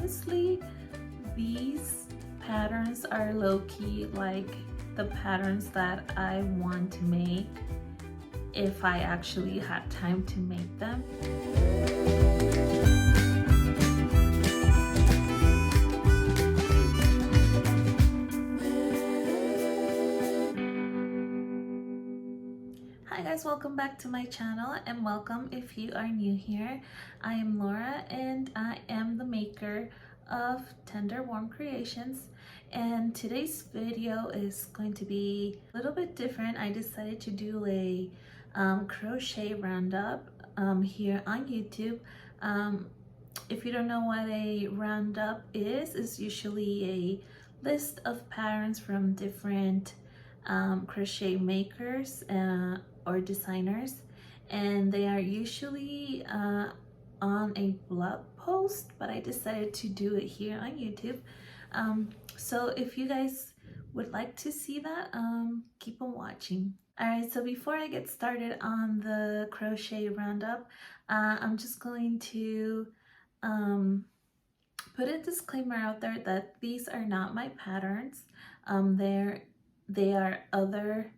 honestly, these patterns are low-key like the patterns that I want to make if I actually had time to make them. Hi guys, welcome back to my channel and welcome if you are new here. I am Laura and I am the maker of Tender Warm Creations, and today's video is going to be a little bit different. I decided to do a crochet roundup here on YouTube. If you don't know what a roundup is, it's usually a list of patterns from different crochet makers or designers, and they are usually on a blog post, but I decided to do it here on YouTube. So if you guys would like to see that, keep on watching. Alright, so before I get started on the crochet roundup, I'm just going to put a disclaimer out there that these are not my patterns. They are other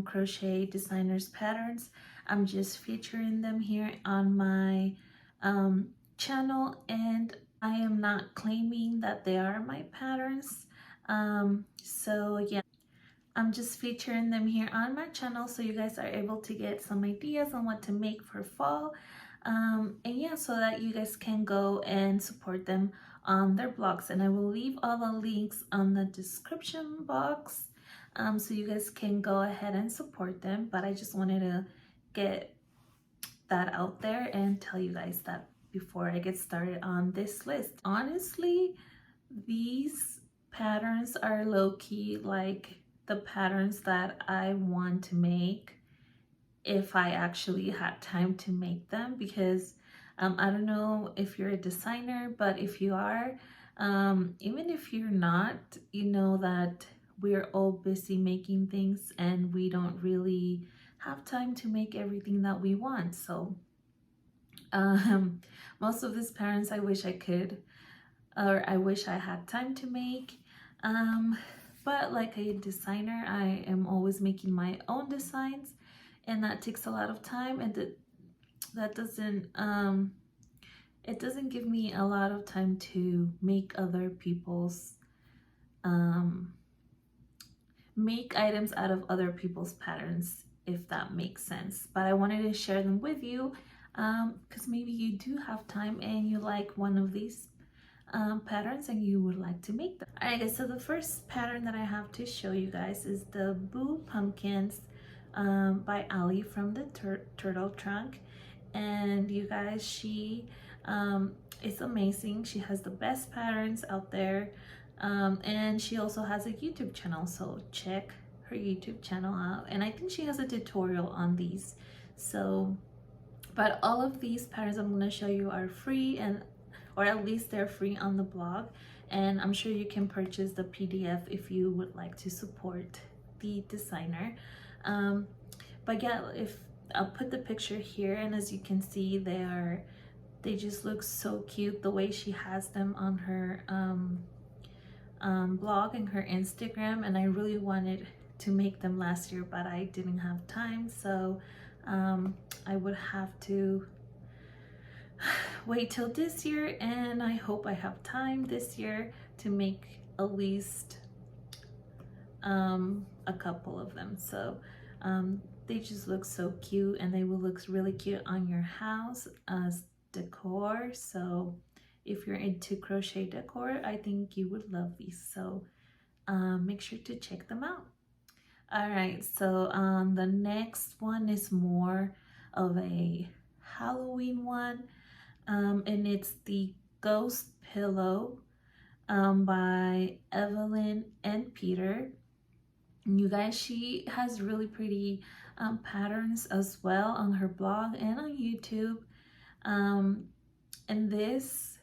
crochet designers' patterns. I'm just featuring them here on my channel, and I am not claiming that they are my patterns. So yeah, I'm just featuring them here on my channel so you guys are able to get some ideas on what to make for fall. And yeah, so that you guys can go and support them on their blogs, and I will leave all the links on the description box so you guys can go ahead and support them. But I just wanted to get that out there and tell you guys that before I get started on this list. Honestly, these patterns are low-key like the patterns that I want to make if I actually had time to make them, because I don't know if you're a designer, but if you are, even if you're not, you know that we're all busy making things and we don't really have time to make everything that we want. So most of these patterns I wish I could, or I wish I had time to make. But like a designer, I am always making my own designs, and that takes a lot of time, and that doesn't it doesn't give me a lot of time to make other people's make items out of other people's patterns, if that makes sense. But I wanted to share them with you because maybe you do have time and you like one of these patterns and you would like to make them. Alright guys, so the first pattern that I have to show you guys is the Boo Pumpkins by Ali from the Turtle Trunk. And you guys, she is amazing. She has the best patterns out there, and she also has a YouTube channel, so check her YouTube channel out. And I think she has a tutorial on these. So but all of these patterns I'm going to show you are free, and or at least they're free on the blog, and I'm sure you can purchase the PDF if you would like to support the designer. But yeah, if I'll put the picture here, and as you can see, they just look so cute the way she has them on her blog and her Instagram. And I really wanted to make them last year, but I didn't have time, so I would have to wait till this year, and I hope I have time this year to make at least a couple of them. So they just look so cute, and they will look really cute on your house as decor. So if you're into crochet decor, I think you would love these. So make sure to check them out. All right, so the next one is more of a Halloween one, and it's the Ghost Pillow by Evelyn and Peter. You guys, she has really pretty patterns as well on her blog and on YouTube. And this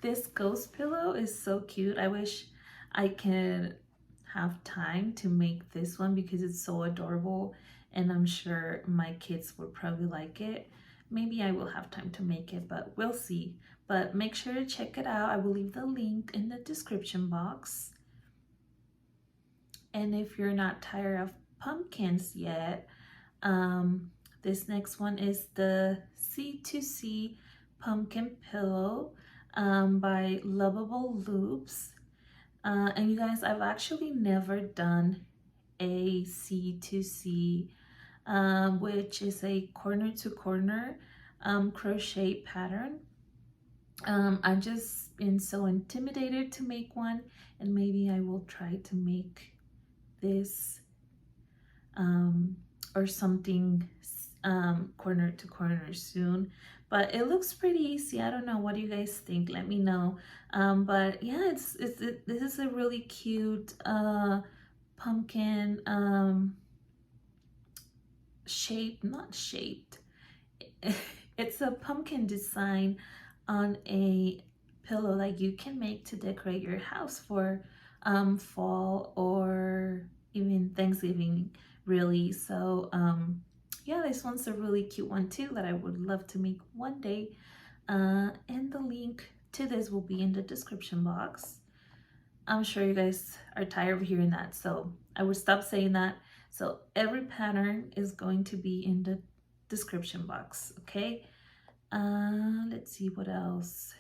this ghost pillow is so cute. I wish I could have time to make this one because it's so adorable, and I'm sure my kids would probably like it. Maybe I will have time to make it, but we'll see. but make sure to check it out. I will leave the link in the description box. And if you're not tired of pumpkins yet, this next one is the C2C Pumpkin Pillow by Lovable Loops. And you guys, I've actually never done a C2C, which is a corner to corner crochet pattern. I've just been so intimidated to make one, and maybe I will try to make this or something corner to corner soon. But it looks pretty easy. I don't know, what do you guys think? Let me know. But yeah, this is a really cute pumpkin not shaped. It's a pumpkin design on a pillow that you can make to decorate your house for fall or even Thanksgiving, really. So yeah, this one's a really cute one too that I would love to make one day, and the link to this will be in the description box. I'm sure you guys are tired of hearing that, so I would stop saying that. So every pattern is going to be in the description box, okay? Let's see what else.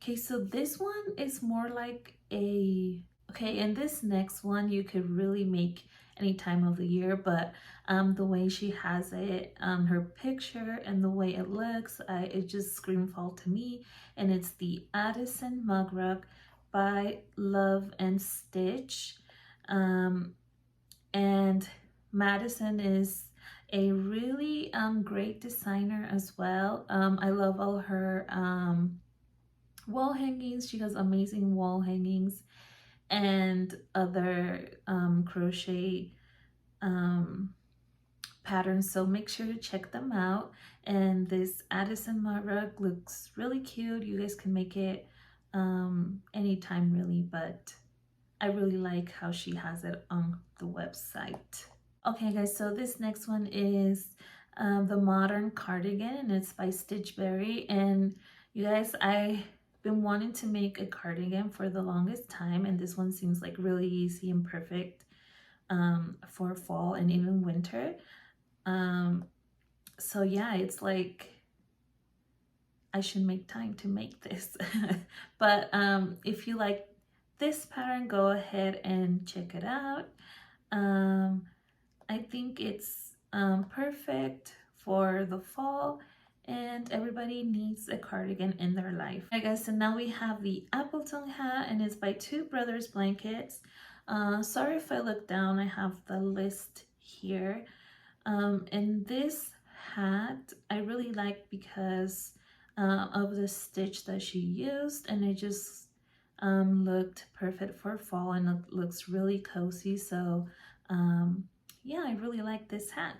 Okay, so this one is more like a, okay, and this next one you could really make any time of the year, but the way she has it, her picture and the way it looks, it just screamed fall to me. And it's the Addison Mug Rug by Love and Stitch. And Madison is a really great designer as well. I love all her wall hangings. She has amazing wall hangings and other crochet patterns, so make sure to check them out. And this Addison Mug Rug looks really cute. You guys can make it anytime really, but I really like how she has it on the website. Okay guys, so this next one is the Modern Cardigan, and it's by Stitchberry. And you guys, I've been wanting to make a cardigan for the longest time, and this one seems like really easy and perfect for fall and even winter. So yeah, it's like I should make time to make this. But if you like this pattern, go ahead and check it out. I think it's perfect for the fall, and everybody needs a cardigan in their life. Alright guys, so now we have the Appleton Hat, and it's by Two Brothers Blankets. Sorry if I look down, I have the list here. And this hat I really like because of the stitch that she used, and it just looked perfect for fall, and it looks really cozy. So yeah, I really like this hat,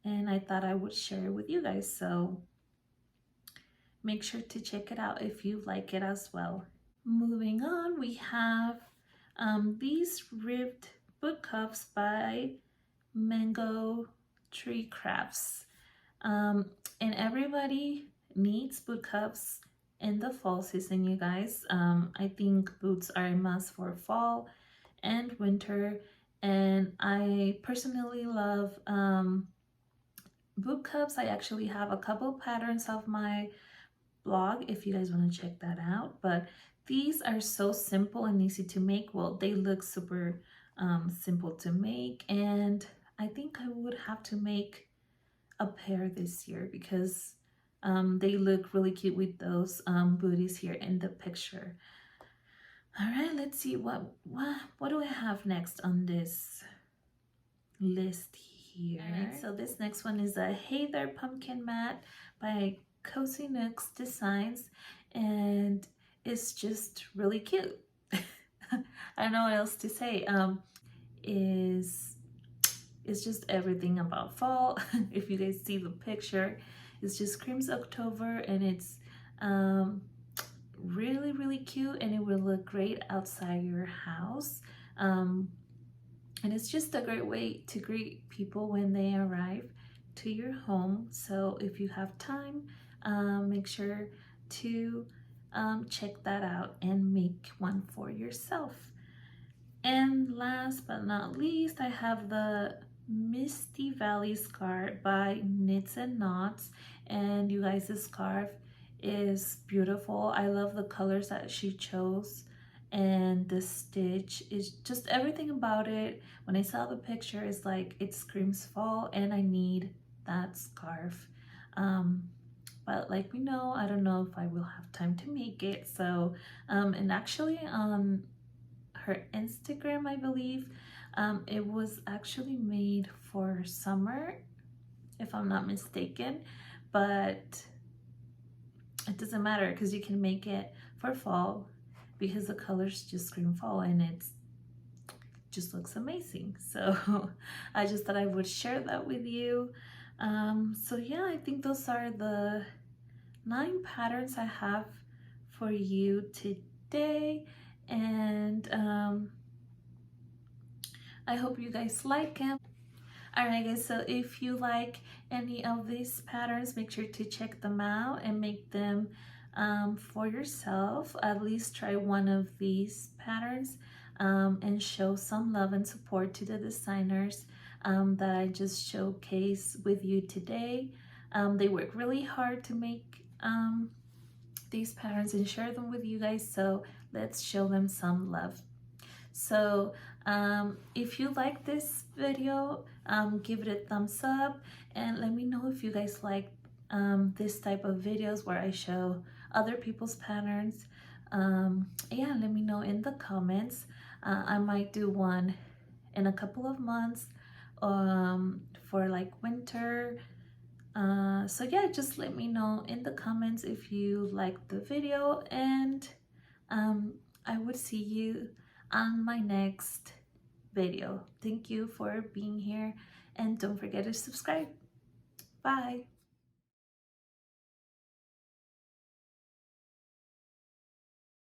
and I thought I would share it with you guys. So make sure to check it out if you like it as well. Moving on, we have these ribbed book cups by Mango Tree Crafts. And everybody needs boot cups in the fall season, you guys. I think boots are a must for fall and winter, and I personally love boot cups. I actually have a couple patterns of my blog if you guys want to check that out, but these are so simple and easy to make. Well, they look super simple to make, and I think I would have to make a pair this year because they look really cute with those booties here in the picture. All right, let's see what do I have next on this list here. All right, so this next one is a Hey There Pumpkin Mat by Cozy Nooks Designs, and it's just really cute. I don't know what else to say. It's just everything about fall. If you guys see the picture, it's just screams October, and it's really, really cute, and it will look great outside your house. And it's just a great way to greet people when they arrive to your home. So if you have time, make sure to check that out and make one for yourself. And last but not least, I have the Misty Valley scarf by Knits and Knots. And you guys, this scarf is beautiful. I love the colors that she chose, and the stitch is just everything about it. When I saw the picture, it's like it screams fall, and I need that scarf. But like we know, I don't know if I will have time to make it. So and actually her Instagram, I believe, it was actually made for summer, if I'm not mistaken, but it doesn't matter because you can make it for fall because the colors just scream fall, and it's just looks amazing. So I just thought I would share that with you. So yeah, I think those are the 9 patterns I have for you today, and I hope you guys like them. Alright guys, so if you like any of these patterns, make sure to check them out and make them for yourself. At least try one of these patterns and show some love and support to the designers that I just showcased with you today. They work really hard to make these patterns and share them with you guys, so let's show them some love. So if you like this video, give it a thumbs up, and let me know if you guys like this type of videos where I show other people's patterns. Yeah, let me know in the comments. I might do one in a couple of months for like winter. So yeah, just let me know in the comments if you like the video, and I would see you on my next video. Thank you for being here, and don't forget to subscribe. Bye.